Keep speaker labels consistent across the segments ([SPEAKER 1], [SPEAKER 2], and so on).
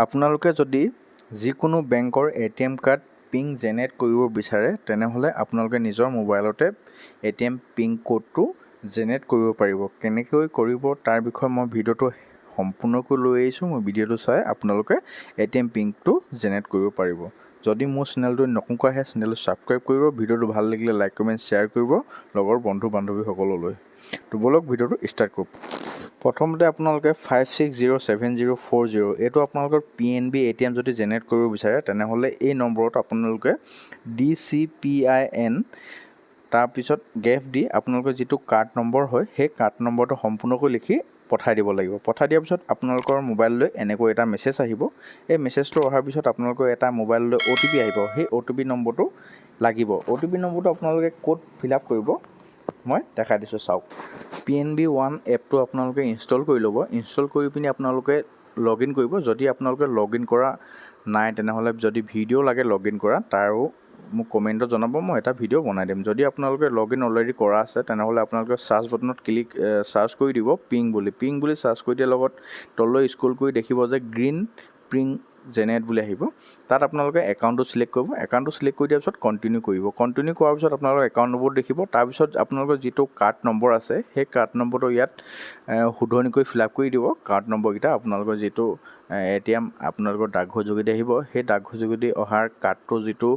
[SPEAKER 1] আপোনালোকে যদি যিকোনো বেংকৰ এটিএম কাৰ্ড পিন জেনেৰেট কৰিব বিচাৰে তেনেহ'লে আপোনালোকে নিজৰ মোবাইলতে এটিএম পিন কোডটো জেনেৰেট কৰিব পাৰিব। কেনেকৈ কৰিব তাৰ বিষয়ে মই ভিডিঅ'টো সম্পূৰ্ণকৈ লৈ আহিছোঁ। মই ভিডিঅ'টো চাই আপোনালোকে এটিএম পিনটো জেনেৰেট কৰিব পাৰিব। যদি মোৰ চেনেলটো নতুনকৈ আহে চেনেলটো ছাবস্ক্ৰাইব কৰিব, ভিডিঅ'টো ভাল লাগিলে লাইক কমেণ্ট শ্বেয়াৰ কৰিব লগৰ বন্ধু বান্ধৱীসকললৈ। তো বলক ভিডিঅ'টো ষ্টাৰ্ট কৰোঁ। প্ৰথমতে আপোনালোকে 560740 এইটো আপোনালোকৰ PNB ATM যদি জেনেৰেট কৰিব বিচাৰে তেনেহ'লে এই নম্বৰত আপোনালোকে DCPIN তাৰপিছত গেফ দি আপোনালোকৰ যিটো কাৰ্ড নম্বৰ হয় সেই কাৰ্ড নম্বৰটো সম্পূৰ্ণকৈ লিখি পঠাই দিব লাগিব। পঠাই দিয়াৰ পিছত আপোনালোকৰ মোবাইললৈ এনেকৈ এটা মেছেজ আহিব। এই মেছেজটো অহাৰ পিছত আপোনালোকৰ এটা মোবাইললৈ OTP আহিব। সেই OTP নম্বৰটো লাগিব। OTP নম্বৰটো আপোনালোকে ক'ত ফিল আপ কৰিব মই দেখাই দিছোঁ চাওক। PNB One এপটো আপোনালোকে ইনষ্টল কৰি ল'ব। ইনষ্টল কৰি পিনি আপোনালোকে লগ ইন কৰিব। যদি আপোনালোকে লগ ইন কৰা নাই তেনেহ'লে যদি ভিডিঅ' লাগে লগ ইন কৰা তাৰো মোক কমেণ্টত জনাব, মই এটা ভিডিঅ' বনাই দিম। যদি আপোনালোকে লগ ইন অলৰেডি কৰা আছে তেনেহ'লে আপোনালোকে চাৰ্চ বাটনত চাৰ্চ কৰি দিব পিং বুলি চাৰ্চ কৰি দিয়াৰ লগত তললৈ স্ক্ৰল কৰি দেখিব যে গ্ৰীণ পিং জেনেৰেট বুলি আহিব। তাত আপোনালোকে একাউণ্টটো চিলেক্ট কৰিব। একাউণ্টটো চিলেক্ট কৰি দিয়াৰ পিছত কণ্টিনিউ কৰিব। কণ্টিনিউ কৰাৰ পিছত আপোনালোকৰ একাউণ্ট নম্বৰ দেখিব। তাৰপিছত আপোনালোকৰ যিটো কাৰ্ড নম্বৰ আছে সেই কাৰ্ড নম্বৰটো ইয়াত শুধৰণিকৈ ফিল আপ কৰি দিব। কাৰ্ড নম্বৰকেইটা আপোনালোকৰ যিটো ATM আপোনালোকৰ ডাকঘৰ যোগেদি আহিব, সেই ডাকঘৰ যোগেদি অহাৰ কাৰ্ডটোৰ যিটো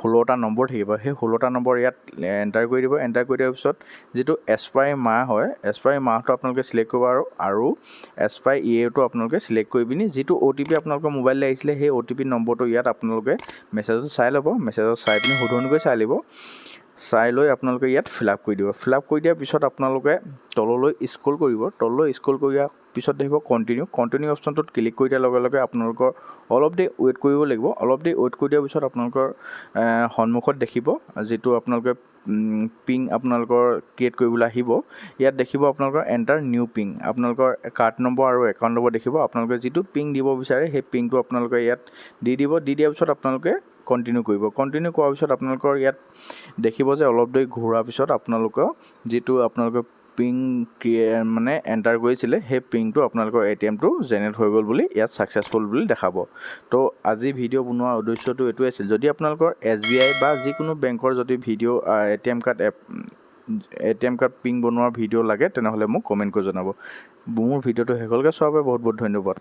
[SPEAKER 1] 16টা নম্বৰ থাকিব সেই 16টা নম্বৰ ইয়াত এণ্টাৰ কৰি দিব। এণ্টাৰ কৰি দিয়াৰ পিছত যিটো এক্সপায়াৰী মাহ হয় এক্সপায়াৰী মাহটো আপোনালোকে চিলেক্ট কৰিব আৰু এক্সপায়াৰী ইয়েৰটো আপোনালোকে চিলেক্ট কৰি পিনি যিটো OTP আপোনালোকৰ মোবাইললৈ আহিছিলে সেই OTP নম্বৰটো ইয়াত আপোনালোকে মেছেজটো চাই ল'ব। মেছেজত চাই পিনি শুধৰণিকৈ চাই ল'ব। চাই লৈ আপোনালোকে ইয়াত ফিল আপ কৰি দিব। ফিল আপ কৰি দিয়াৰ পিছত আপোনালোকে তললৈ স্ক্ৰল কৰিব। তললৈ স্ক্ৰল কৰি দিয়াৰ পিছত দেখিব কণ্টিনিউ অপশ্যনটোত ক্লিক কৰি দিয়াৰ লগে লগে আপোনালোকৰ অলপ দেৰি ৱেইট কৰিব লাগিব। অলপ দেৰি ৱেইট কৰি দিয়াৰ পিছত আপোনালোকৰ সন্মুখত দেখিব যিটো আপোনালোকে পিং আপোনালোকৰ ক্ৰিয়েট কৰিবলৈ আহিব। ইয়াত দেখিব আপোনালোকৰ এণ্টাৰ নিউ পিং, আপোনালোকৰ কাৰ্ড নম্বৰ আৰু একাউণ্ট নম্বৰ দেখিব। আপোনালোকে যিটো পিং দিব বিচাৰে সেই পিংটো আপোনালোকে ইয়াত দি দিব। দি দিয়াৰ পিছত আপোনালোকে কণ্টিনিউ কৰিব। কণ্টিনিউ কৰাৰ পিছত আপোনালোকৰ ইয়াত দেখিব যে অলপ দেৰি ঘূৰাৰ পিছত আপোনালোকৰ যিটো আপোনালোকে পিং মানে এণ্টাৰ কৰিছিলে সেই পিংটো আপোনালোকৰ ATMটো জেনেৰেট হৈ গ'ল বুলি ইয়াত ছাকচেছফুল বুলি দেখাব। তো আজি ভিডিঅ' বনোৱাৰ উদ্দেশ্যটো এইটোৱে আছিল। যদি আপোনালোকৰ SBI বা যিকোনো বেংকৰ যদি ভিডিঅ' ATM কাৰ্ড পিং বনোৱাৰ ভিডিঅ' লাগে তেনেহ'লে মোক কমেণ্ট কৰি জনাব। মোৰ ভিডিঅ'টো শেষলৈকে চোৱাৰ বাবে বহুত বহুত ধন্যবাদ।